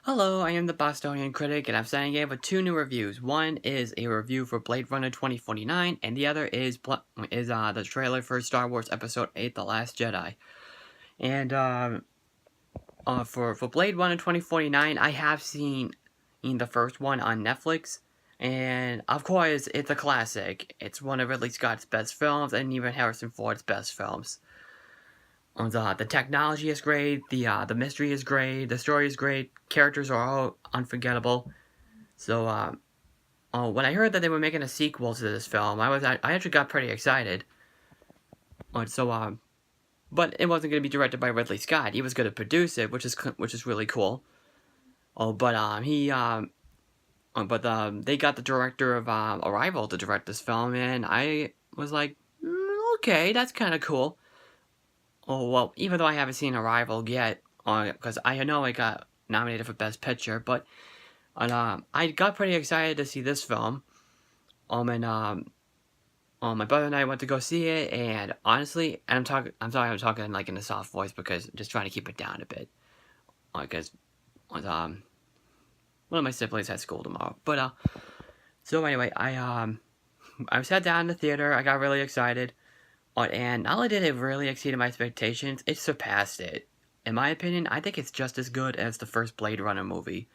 Hello, I am the Bostonian Critic, and I'm signing in with two new reviews. One is a review for Blade Runner 2049, and the other is the trailer for Star Wars Episode 8: The Last Jedi. And for Blade Runner 2049, I have seen the first one on Netflix, and of course, it's a classic. It's one of Ridley Scott's best films, and even Harrison Ford's best films. The technology is great, the mystery is great, the story is great, characters are all unforgettable. So, when I heard that they were making a sequel to this film, I actually got pretty excited. But it wasn't going to be directed by Ridley Scott. He was going to produce it, which is really cool. They got the director of Arrival to direct this film, and I was like, okay, that's kind of cool. Oh, well, even though I haven't seen Arrival yet, because I know I got nominated for Best Picture, but I got pretty excited to see this film. My brother and I went to go see it, and honestly, and I'm talking like in a soft voice because I'm just trying to keep it down a bit, because one of my siblings has school tomorrow. But so anyway, I sat down in the theater. I got really excited. And not only did it really exceed my expectations, it surpassed it. In my opinion, I think it's just as good as the first Blade Runner movie.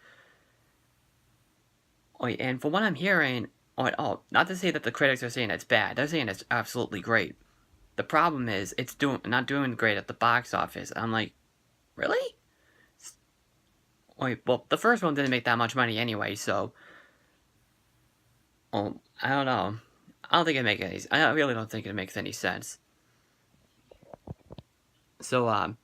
And from what I'm hearing, not to say that the critics are saying it's bad, they're saying it's absolutely great. The problem is, it's not doing great at the box office. I'm like, really? Well, the first one didn't make that much money anyway, so... I don't know. I really don't think it makes any sense. So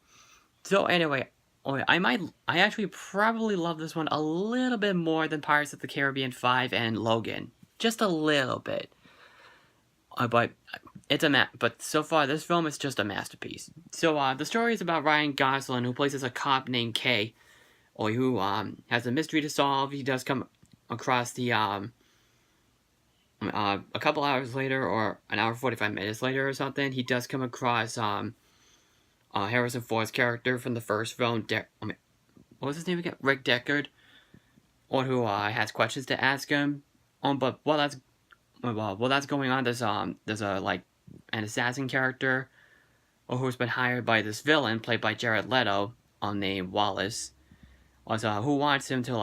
anyway, I actually probably love this one a little bit more than Pirates of the Caribbean 5 and Logan. Just a little bit. But so far, this film is just a masterpiece. So, the story is about Ryan Gosling, who plays as a cop named Kay, who has a mystery to solve. He does come across a couple hours later, or an hour 45 minutes later or something, he does come across Harrison Ford's character from the first film, what was his name again? Rick Deckard, who has questions to ask him. But while that's going on, there's an assassin character, who's been hired by this villain played by Jared Leto, named Wallace, who wants him to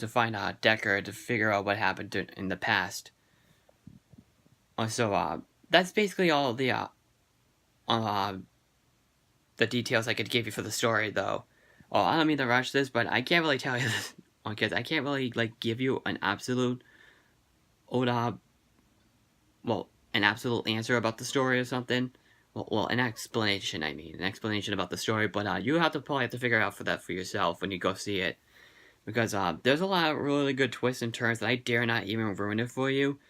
find Deckard to figure out what happened in the past. That's basically all the details I could give you for the story, though. I don't mean to rush this, but I can't really tell you this, because I can't really give you an absolute, an absolute answer about the story or something. An explanation. I mean, an explanation about the story. But you probably have to figure out for yourself when you go see it. Because there's a lot of really good twists and turns that I dare not even ruin it for you.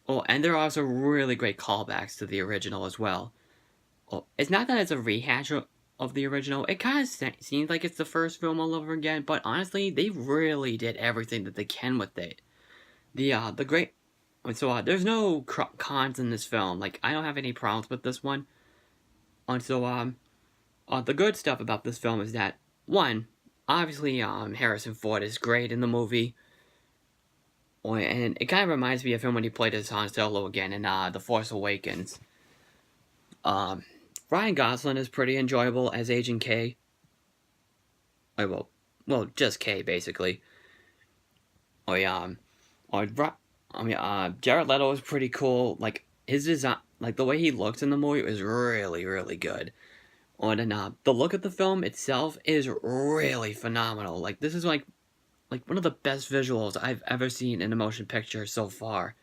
And there are also really great callbacks to the original as well. It's not that it's a rehash of the original. It kind of seems like it's the first film all over again. But honestly, they really did everything that they can with it. There's no cons in this film. I don't have any problems with this one. The good stuff about this film is that, one, obviously, Harrison Ford is great in the movie. And it kind of reminds me of him when he played as Han Solo again in The Force Awakens. Ryan Gosling is pretty enjoyable as Agent K. Just K, basically. Jared Leto is pretty cool. His design, the way he looks in the movie is really, really good. And the look of the film itself is really phenomenal. This is one of the best visuals I've ever seen in a motion picture so far.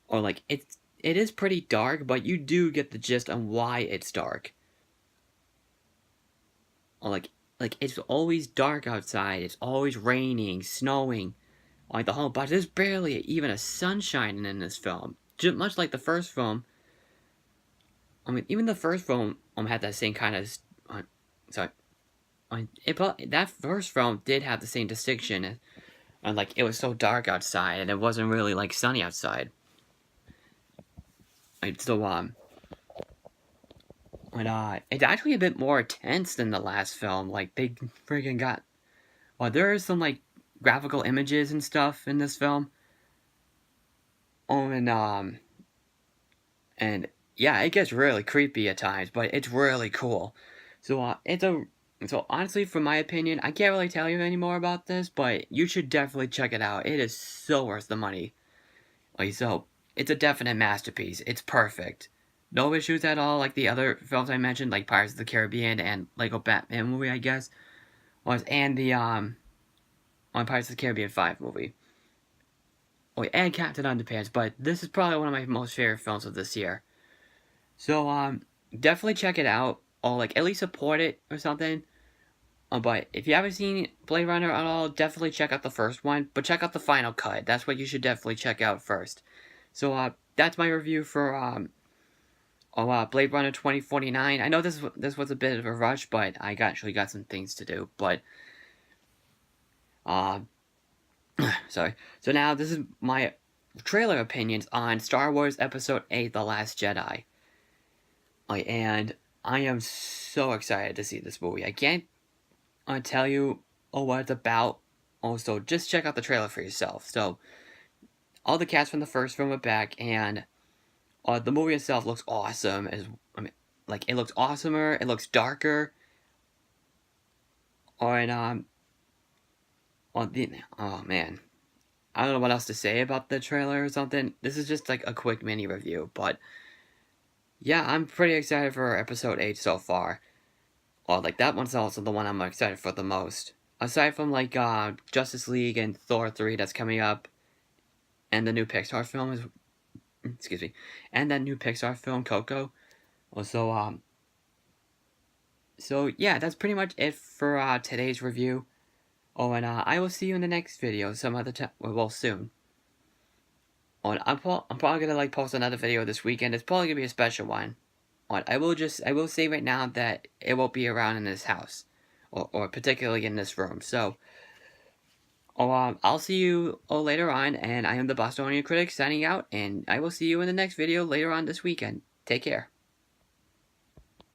It is pretty dark, but you do get the gist on why it's dark. It's always dark outside. It's always raining, snowing. But there's barely even a sunshine in this film. Just much like the first film. Even the first film had that same kind of... that first film did have the same distinction. It was so dark outside, and it wasn't really, sunny outside. And it's actually a bit more intense than the last film. Like, they freaking got... Well, there are some, like, graphical images and stuff in this film. Oh, and yeah, it gets really creepy at times, but it's really cool. So honestly, from my opinion, I can't really tell you any more about this, but you should definitely check it out. It is so worth the money. Like, so, it's a definite masterpiece. It's perfect. No issues at all, like the other films I mentioned, like Pirates of the Caribbean and Lego Batman movie, I guess, and the on Pirates of the Caribbean 5 movie. Oh, and Captain Underpants, but this is probably one of my most favorite films of this year. So, definitely check it out, or, like, at least support it or something. But if you haven't seen Blade Runner at all, definitely check out the first one, but check out the final cut. That's what you should definitely check out first. So, that's my review for, Blade Runner 2049. I know this was a bit of a rush, but I actually got some things to do, but, sorry. So now, this is my trailer opinions on Star Wars Episode 8, The Last Jedi. And I am so excited to see this movie. I can't tell you what it's about. Also, just check out the trailer for yourself. So, all the cast from the first film are back, and the movie itself looks awesome. It looks awesomer. It looks darker. Oh man, I don't know what else to say about the trailer or something. This is just like a quick mini review, but yeah, I'm pretty excited for Episode 8 so far. Well, like, that one's also the one I'm excited for the most. Aside from, like, Justice League and Thor 3 that's coming up, and the new Pixar film is... Excuse me. And that new Pixar film, Coco. Also, so, yeah, that's pretty much it for, today's review. Oh, and, I will see you in the next video some other time. Well, soon. Oh, and I'm probably gonna, like, post another video this weekend. It's probably gonna be a special one. I will say right now that it won't be around in this house, or particularly in this room. So, I'll see you later on, and I am the Bostonian Critic signing out, and I will see you in the next video later on this weekend. Take care.